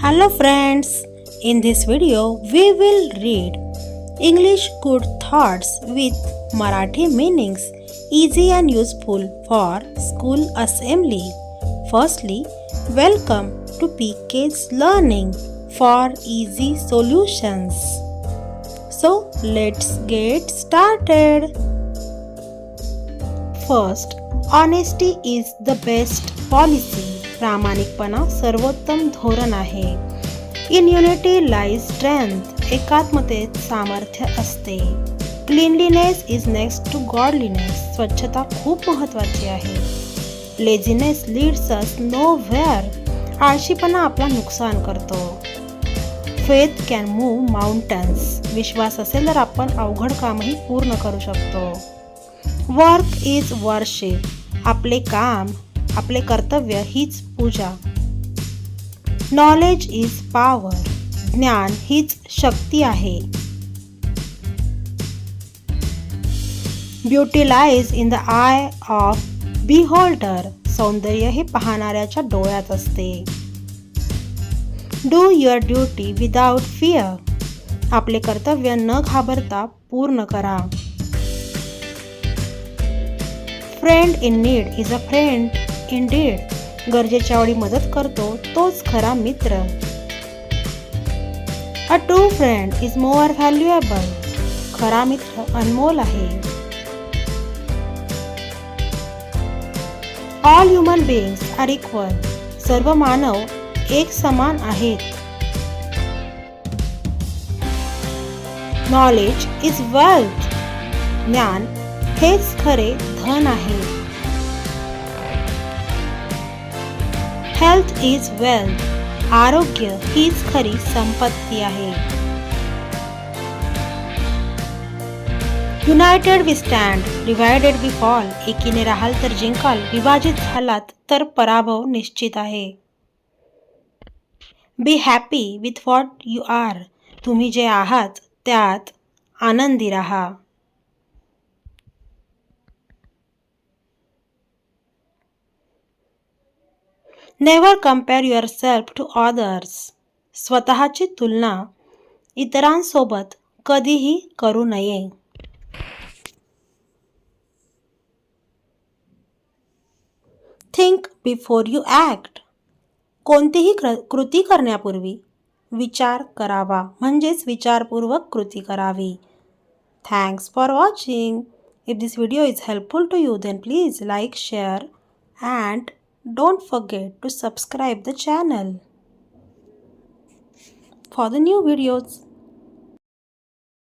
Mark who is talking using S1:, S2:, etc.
S1: Hello friends, in this video we will read English Good Thoughts with Marathi meanings easy and useful for school assembly. Firstly, welcome to PK's Learning for Easy Solutions. So let's get started. First, honesty is the best policy. प्रामाणिकपणा सर्वोत्तम धोरण आहे. In unity lies strength. एकात्मतेत सामर्थ्य असते. Cleanliness is next to godliness. स्वच्छता खूप महत्त्वाची आहे. Laziness leads us nowhere. आळशीपणा आपला नुकसान करतो. Faith can move mountains. विश्वास असेल तर आपण अवघड कामही पूर्ण करू शकतो. Work is worship. आपले काम, आपले कर्तव्य हीच पूजा. Knowledge is power. ज्ञान हीच शक्ती आहे. Beauty lies in the eye of beholder. सौंदर्य हे पाहणाऱ्याच्या डोळ्यात असते. Do your duty without fear. आपले कर्तव्य न घाबरता पूर्ण करा. Friend in need is a friend indeed. गरजेच्या वेळी मदत करतो तोच खरा मित्र. A true friend is more valuable. खरा मित्र अनमोल आहे. All human beings are equal. सर्व मानव एक समान आहेत. Knowledge is wealth. ज्ञान हेच खरे धन आहे. Health is wealth. आरोग्य हीच खरी संपत्ती आहे. United we stand, divided we fall. एकीने राहाल तर जिंकाल, विभाजित झालात तर पराभव निश्चित आहे. Be happy with what you are. तुम्ही जे आहात त्यात आनंदी राहा. Never compare yourself to others. स्वतःची तुलना इतरांसोबत कधीही करू नये. Think before you act. कोणतीही कृती करण्यापूर्वी विचार करावा, म्हणजेच विचारपूर्वक कृती करावी. Thanks for watching. If this video is helpful to you then please like, share and don't forget to subscribe the channel for the new videos.